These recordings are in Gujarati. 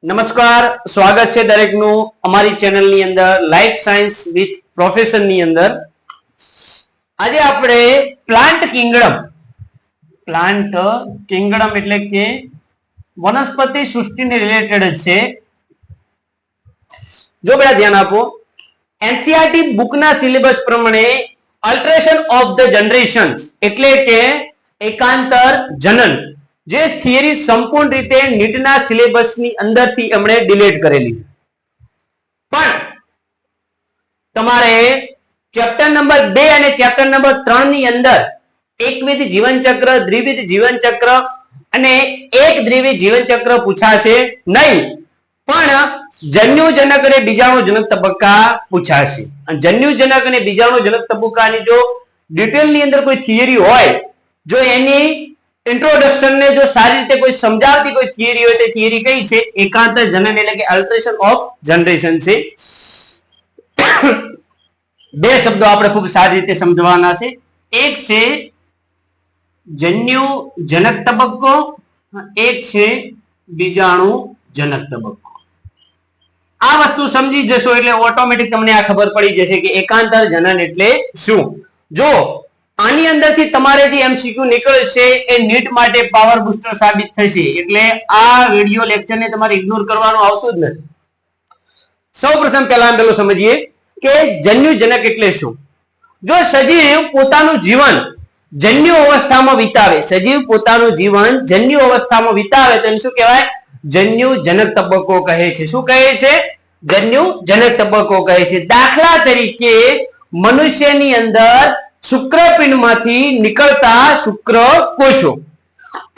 નમસ્કાર, સ્વાગત છે દરેકનું અમારી ચેનલની અંદર લાઈફ સાયન્સ વિથ પ્રોફેસર ની અંદર. આજે આપણે પ્લાન્ટ કિંગડમ એટલે કે વનસ્પતિ સૃષ્ટિને રિલેટેડ છે. જો બેટા ધ્યાન આપો, એનસીઈઆરટી બુકના સિલેબસ પ્રમાણે અલ્ટરેશન ઓફ ધ જનરેશન્સ એટલે કે એકાંતર જનન જે થિયરી સંપૂર્ણ રીતે નીટના સિલેબસની અંદરથી એમણે ડિલીટ કરેલી. પણ તમારે ચેપ્ટર નંબર 2 અને ચેપ્ટર નંબર 3 ની અંદર એકવિધ જીવનચક્ર, દ્વિવિધ જીવનચક્ર અને એક દ્વિવિધ જીવનચક્ર પૂછાશે નહીં, પણ જન્યુજનક અને બીજાણુજનક તબક્કા પૂછાશે. અને જન્યુજનક અને બીજાણુજનક તબક્કાની જો ડિટેલની અંદર કોઈ થિયરી હોય, જો એની ઇન્ટ્રોડક્શન ને જો સારી રીતે કોઈ સમજાવતી કોઈ થિયરી હોય, તે થિયરી કઈ છે? એકાંતર જનન એટલે કે અલ્ટરેશન ઓફ જનરેશન છે. બે શબ્દો આપણે ખૂબ સારી રીતે સમજવાના છે. એક છે જન્યુજનક તબક્કો, એક છે બીજાણુજનક તબક્કો. આ વસ્તુ સમજી જશો એટલે ઓટોમેટિક તમને આ ખબર પડી જશે કે એકાંતર જનન એટલે શું. જો આની અંદરથી તમારે જે એમસીક્યુ નીકળશે એ નીટ માટે પાવર બૂસ્ટર સાબિત થશે, એટલે આ વિડિયો લેક્ચરને તમારે ઇગ્નોર કરવાનું આવતું જ નથી. સૌપ્રથમ પહેલું સમજીએ કે જન્યુજનક એટલે શું. જો સજીવ પોતાનું જીવન જન્યુ અવસ્થામાં વિતાવે, જન્યુ અવસ્થામાં વિતાવે તો એને શું કહેવાય? જન્યુજનક તબક્કો કહે છે. શું કહે છે? જન્યુજનક તબક્કો કહે છે. દાખલા તરીકે મનુષ્યની અંદર શુક્રપિંડમાંથી નીકળતા શુક્રકોષો,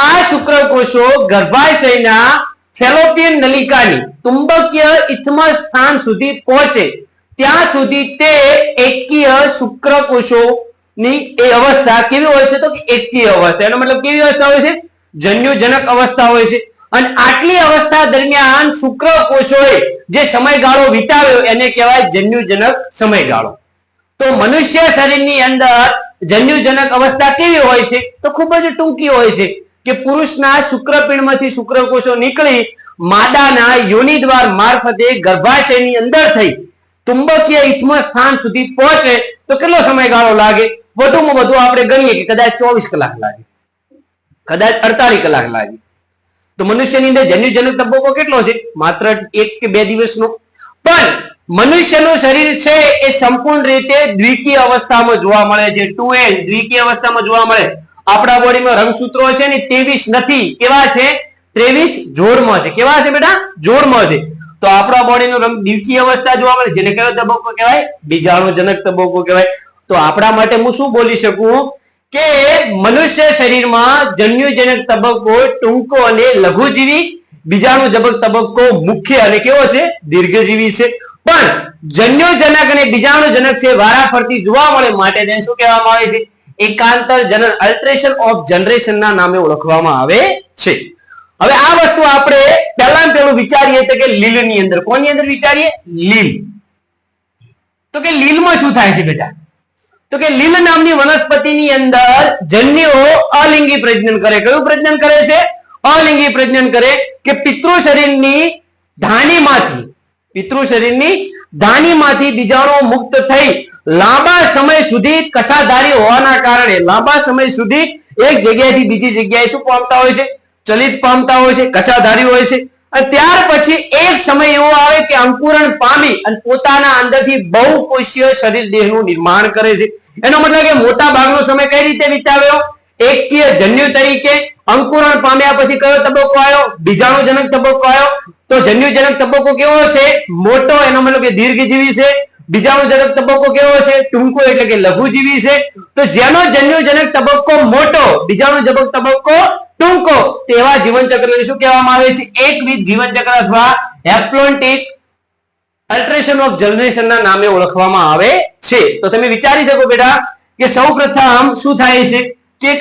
આ શુક્રકોષો ગર્ભાશયના ફેલોપિયન નલિકાની ચુંબકીય ઇથમસ સ્થાન સુધી પહોંચે ત્યાં સુધી તે એકકીય શુક્રકોષોની એ અવસ્થા કેવી હોય છે? તો કે એકકીય અવસ્થા. એનો મતલબ કેવી અવસ્થા હોય છે? જન્યુજનક અવસ્થા હોય છે. અને આટલી અવસ્થા દરમિયાન શુક્રકોષોએ જે સમયગાળો વિતાવ્યો એને કહેવાય જન્યુજનક સમયગાળો. તો મનુષ્ય શરીરની અંદર જન્યુજનક અવસ્થા કેવી હોય છે? તો ખૂબ જ ટૂંકી હોય છે કે પુરુષના શુક્રપિંડમાંથી શુક્રકોષો નીકળી માદાના યોનિદ્વાર મારફતે ગર્ભાશયની અંદર થઈ ચુંબકીય ઇથમસ સ્થાન સુધી પહોંચે તો કેટલો સમયગાળો લાગે? વધુમાં વધુ આપણે ગણીએ કે કદાચ 24 કલાક લાગે, કદાચ 48 કલાક લાગે. તો મનુષ્યની અંદર જન્યુજનક તબક્કો કેટલો છે? માત્ર 1 કે 2 દિવસનો. પણ મનુષ્યનું શરીર છે એ સંપૂર્ણ રીતે દ્વિકીય અવસ્થામાં જોવા મળે છે. 2N દ્વિકીય અવસ્થામાં જોવા મળે. આપણા બોડીમાં રંગસૂત્રો છે ને 23 નથી, કેવા છે? 23 જોડમાં છે. કેવા છે બેટા? જોડમાં છે. તો આપણા બોડીનો રંગ દ્વિકીય અવસ્થા જોવા મળે, જેને કયો તબક્કો કહેવાય? બીજાણુજનક તબક્કો કહેવાય. તો આપણા માટે હું શું બોલી શકું કે મનુષ્ય શરીરમાં જન્યુજનક તબક્કો ટૂંકો અને લઘુજીવી, બીજાણુજનક તબક્કો મુખ્ય અને કેવો છે? દીર્ઘજીવી છે. પણ જન્યુજનક અને બીજાણુજનક છે વારાફરતી જોવા મળે માટે તેને શું કહેવામાં આવે છે? એકાંતર જનન, અલ્ટરેશન ઓફ જનરેશન ના નામે ઓળખવામાં આવે છે. હવે આ વસ્તુ આપણે પહેલું વિચારીએ તો કે લીલની અંદર. કોની અંદર વિચારીએ? લીલ. તો કે લીલમાં શું થાય છે બેટા? તો કે લીલ નામની વનસ્પતિની અંદર જન્યુઓ અલિંગી પ્રજનન કરે. કયું પ્રજનન કરે છે? અલિંગી પ્રજનન કરે કે પિતૃ શરીરની ધાનીમાંથી બીજાણુઓ મુક્ત થઈ લાંબા સમય સુધી કશાધારી હોવાના કારણે લાંબા સમય સુધી એક જગ્યાએથી બીજી જગ્યાએ શું પામતા હોય છે? ચલિત પામતા હોય છે, કશાધારી હોય છે. અને ત્યાર પછી એક સમય એવો આવે કે અંકુરણ પામી અને પોતાના અંદરથી બહુકોષીય શરીર દેહનું નિર્માણ કરે છે. એનો મતલબ કે મોટા ભાગનો સમય કઈ રીતે વિતાવ્યો? એકકીય જન્યુ તરીકે. અંકુરણ પામ્યા પછી કયો તબક્કો આવ્યો? બીજાણુજનક તબક્કો આવ્યો. તો જન્યુજનક તબક્કો કેવો છે? મોટો. એનો મતલબ કે દીર્ઘજીવી છે. બીજાણુજનક તબક્કો કેવો છે? ટૂંકો એટલે કે લઘુજીવી છે. તો જેનો જન્યુજનક તબક્કો મોટો, બીજાણુજનક તબક્કો ટૂંકો, તેવા જીવનચક્રને શું કહેવામાં આવે છે? એકવિધ જીવનચક્ર અથવા હેપ્લોન્ટિક અલ્ટરેશન ઓફ જનરેશન ના નામે ઓળખવામાં આવે છે. તો તમે વિચારી શકો બેટા કે સૌપ્રથમ શું થાય છે કે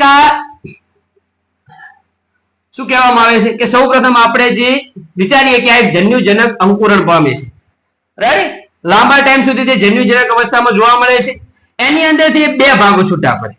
શું કહેવામાં આવે છે કે સૌપ્રથમ આપણે જે વિચારીએ કે આ એક જન્યુજનક અંકુરણ પામે છે, રાઈટ? લાંબા ટાઈમ સુધી તે જન્યુજનક અવસ્થામાં જોવા મળે છે. એની અંદરથી 2 ભાગો છૂટા પડે,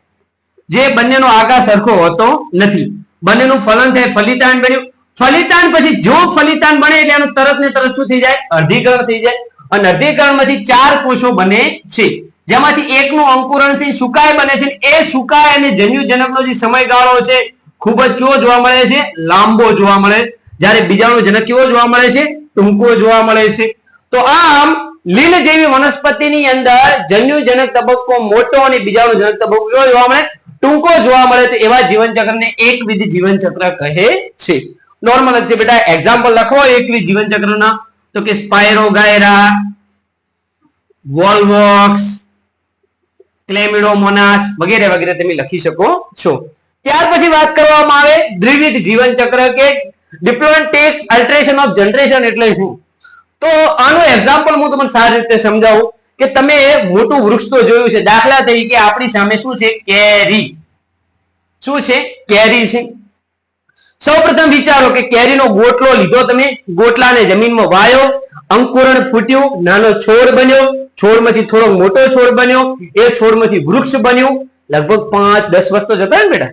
જે બંનેનો આકાર સરખો હોતો નથી. બંનેનું ફલન થાય, ફલિતાંડ બન્યું. ફલિતાંડ પછી જો ફલિતાંડ બને એટલે એનું તરત ને તરત શું થઈ જાય? અર્ધીકરણ થઈ જાય. અને અર્ધીકરણમાંથી 4 કોષો બને છે, જેમાંથી એકનું અંકુરણ થી સુકાય બને છે. એ સુકાય અને જન્યુજનકનો જે સમયગાળો છે ખૂબ જ કેવો જોવા મળે છે? લાંબો જોવા મળે. જ્યારે બીજાણુજનક કેવો જોવા મળે છે? ટૂંકો જોવા મળે છે. તો આમ લીલ જેવી વનસ્પતિની અંદર જન્યુજનક તબક્કો મોટો અને બીજાણુજનક તબક્કો કેવો જોવા મળે? ટૂંકો જોવા મળે. તો એવા જીવનચક્રને એકવિધ જીવનચક્ર કહે છે. નોર્મલ જ છે બેટા. એક્ઝામ્પલ લખો એકવિધ જીવનચક્રના, તો કે સ્પાયરોગાયરા, વોલ્વોક્સ, ક્લેમિડોમોનાસ વગેરે વગેરે તમે લખી શકો છો. ત્યાર પછી વાત કરવામાં આવે દ્વિવિધ જીવનચક્ર કે ડિપ્લોન્ટિક અલ્ટરેશન ઓફ જનરેશન એટલે શું? તો આનું એક્ઝામ્પલ હું તમને સારી રીતે સમજાવું કે તમે મોટું વૃક્ષ તો જોયું છે. દાખલા તરીકે આપણી સામે શું છે? કેરી. શું છે? કેરી છે. સૌપ્રથમ વિચારો કે કેરીનો ગોટલો લીધો, તમે ગોટલાને જમીનમાં વાયો, અંકુરણ ફૂટ્યું, નાનો છોડ બન્યો, છોડમાંથી થોડો મોટો છોડ બન્યો, એ છોડમાંથી વૃક્ષ બન્યું. લગભગ 5-10 વર્ષ તો જતા ને બેટા.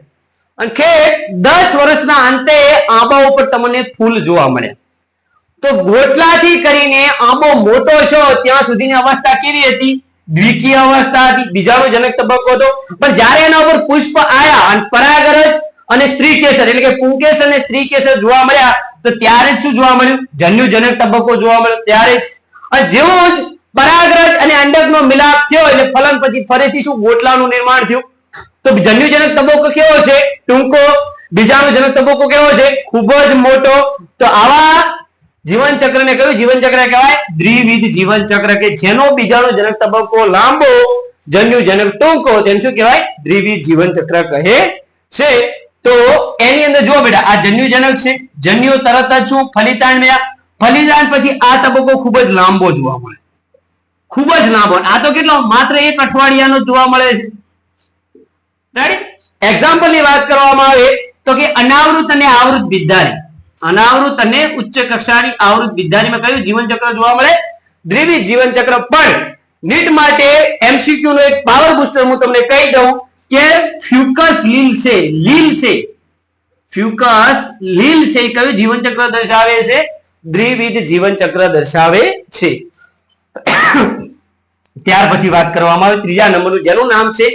અને ખેડ 10 વર્ષના અંતે આંબા ઉપર તમને ફૂલ જોવા મળે. તો ગોટલાથી કરીને આંબો મોટો છો ત્યાં સુધીની અવસ્થા કેવી હતી? દ્વિકીય અવસ્થા હતી, બીજાણુજનક તબક્કો હતો. પણ જ્યારે એના ઉપર પુષ્પ આયા અને પરાગરજ અને સ્ત્રી કેસર એટલે કે પુંકેસર અને સ્ત્રી કેસર જોવા મળ્યા, તો ત્યારે જ શું જોવા મળ્યું? જન્યુજનક તબક્કો જોવા મળ્યો. ત્યારે જ અને જેવું જ પરાગરજ અને અંડકનો મિલાપ થયો એટલે ફલન પછી ફરીથી શું? ગોટલાનું નિર્માણ થયું. તો જન્યુજનક તબક્કો કેવો છે? ટૂંકો. બીજાણુજનક તબક્કો કેવો છે? ખૂબ જ મોટો. તો આવા જીવનચક્રને કયું જીવનચક્ર કહેવાય? દ્વિવિધ જીવનચક્ર, કે જેનો બીજાણુજનક તબક્કો લાંબો, જન્યુજનક ટૂંકો, તેને શું કહેવાય? દ્વિવિધ જીવનચક્ર કહે છે. તો એની અંદર જો બેટા આ જન્યુજનક છે, જન્યુ તરત જ શું? ફલિતાંડ મળ્યા. ફલિતાંડ પછી આ તબક્કો ખૂબ જ લાંબો જોવા મળે. ખૂબ જ લાંબો. આ તો કેટલો? માત્ર 1 અઠવાડિયાનો જોવા મળે છે. રાઈટ? એક્ઝામ્પલ ની વાત કરવામાં આવે તો કે અનાવૃત અને આવૃત બિદ્ધારી. અનાવૃત અને ઉચ્ચ કક્ષાની આવૃત બિદ્ધારીમાં કયું જીવનચક્ર જોવા મળે? દ્વિવિધ જીવનચક્ર. પણ નીટ માટે એમસીક્યુ નો એક પાવર બૂસ્ટર હું તમને કહી દઉં કે ફ્યુકસ લીલ છે, લીલ છે, ફ્યુકસ લીલ છે, કયું જીવનચક્ર દર્શાવે છે? દ્વિવિધ જીવનચક્ર દર્શાવે છે. ત્યાર પછી વાત કરવામાં આવે ત્રીજા નંબરનું, જેનું નામ છે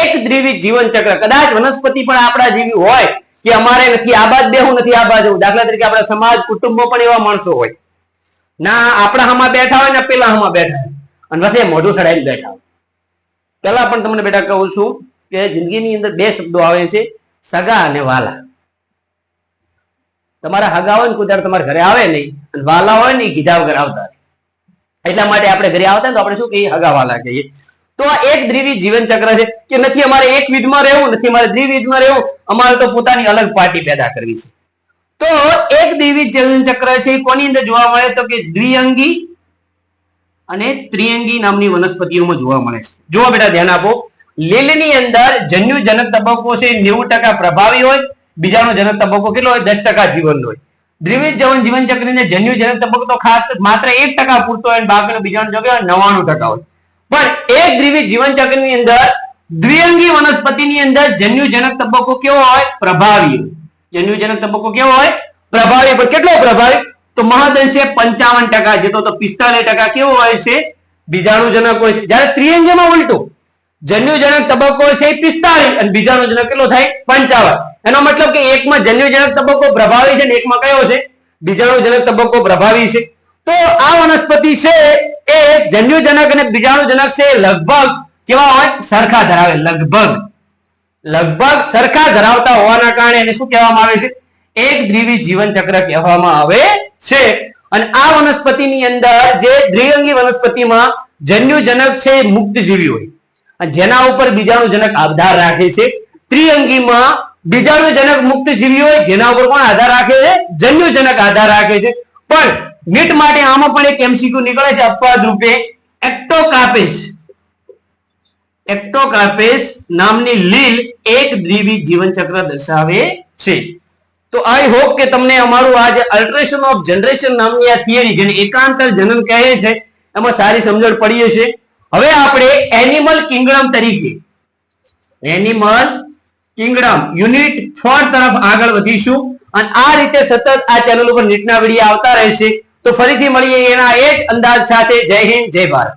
એક દ્વિવિધ જીવનચક્ર. કદાચ વનસ્પતિ પણ આપણા જેવી હોય કે અમારે નથી આ બાજુ બેહું, નથી આ બાજુ. દાખલા તરીકે આપણા સમાજ કુટુંબમાં પણ એવા માણસો હોય ના, આપણા હામાં બેઠા હોય ને પેલા હામાં બેઠા હોય અને વચ્ચે મોઢું ચડાવીને બેઠા હોય. પેલા પણ તમને બેટા કહું છું કે જિંદગીની અંદર 2 શબ્દો આવે છે, સગા અને વાલા. તમારા હગા હોય ને કોઈ તમારા ઘરે આવે નહીં, અને વાલા હોય ને કીધા વગર આવતા. એટલા માટે આપણે ઘરે આવતા તો આપણે શું કહીએ? હગા વાલા કહીએ. તો આ એક દ્વિવિધ જીવનચક્ર છે કે નથી અમારે એક વિધમાં રહેવું, નથી અમારે દ્વિવિધમાં રહેવું, અમારે તો પોતાની અલગ પાર્ટી પેદા કરવી છે. તો એક દ્વિવિધ જીવનચક્ર છે કોની અંદર જોવા મળે? તો કે દ્વિઅંગી અને ત્રિઅંગી નામની વનસ્પતિઓમાં જોવા મળે છે. જો બેટા ધ્યાન આપો, લીલની અંદર જન્યુજનક તબક્કો છે 90% પ્રભાવી હોય, બીજાણુજનક તબક્કો કેટલો હોય? 10% જીવન હોય. દ્વિવિધ જીવનચક્રની અંદર જન્યુજનક તબક્કો તો ખાસ માત્ર 1% પૂરતો હોય, બાકીનો બીજાણુજનક 99% હોય. પણ એક દ્વિવિધ જીવનચક્રની અંદર દ્વિઅંગી વનસ્પતિની અંદર જન્યુજનક તબક્કો કેવો હોય? પ્રભાવી. જન્યુજનક તબક્કો કેવો હોય? પ્રભાવી. પણ કેટલો પ્રભાવી? તો મહદઅંશે 55%, જેટલો તો 45% કેવો હોય છે? બીજાણુજનક હોય છે. જ્યારે ત્રિઅંગીમાં ઉલટું, જન્યુજનક તબક્કો છે 45 અને બીજાણુજનક કેટલો થાય? 55. એનો મતલબ કે એકમાં જન્યુજનક તબક્કો પ્રભાવી છે અને એકમાં કયો છે? બીજાણુજનક તબક્કો પ્રભાવી છે. તો આ વનસ્પતિ છે એ જન્યુજનક અને બીજાણુજનક છે લગભગ કેવા હોય? સરખા ધરાવે. લગભગ સરખા ધરાવતા હોવાના કારણે એને શું કહેવામાં આવે છે? એક દ્વિવિધ જીવનચક્ર કહેવામાં આવે છે. અને આ વનસ્પતિની અંદર જે દ્વિઅંગી વનસ્પતિમાં જન્યુજનક છે મુક્તજીવી હોય, જેના ઉપર બીજાણુજનક આધાર રાખે છે. ત્રિઅંગીમાં બીજાણુજનક મુક્તજીવી હોય, જેના ઉપર કોણ આધાર રાખે છે? જન્યુજનક આધાર રાખે છે. પણ નીટ માટે આમાં પણ એક એમસીક્યુ નીકળે છે અપવાદ રૂપે. એક્ટોકાર્પેસ નામની લીલ એક દ્વિવિધ જીવનચક્ર દર્શાવે છે. તો આઈ હોપ કે તમને અમારું આ જે અલ્ટરેશન ઓફ જનરેશન નામની આ થિયરી, જેને એકાંતર જનન કહે છે, એમાં સારી સમજણ પડી હશે. હવે આપણે એનિમલ કિંગડમ તરીકે યુનિટ 4 તરફ આગળ વધીશું. અને આ રીતે સતત આ ચેનલ ઉપર નીટના વિડીયો આવતા રહેશે. તો ફરીથી મળીએ એના એ જ અંદાજ સાથે. જય હિન્દ, જય ભારત.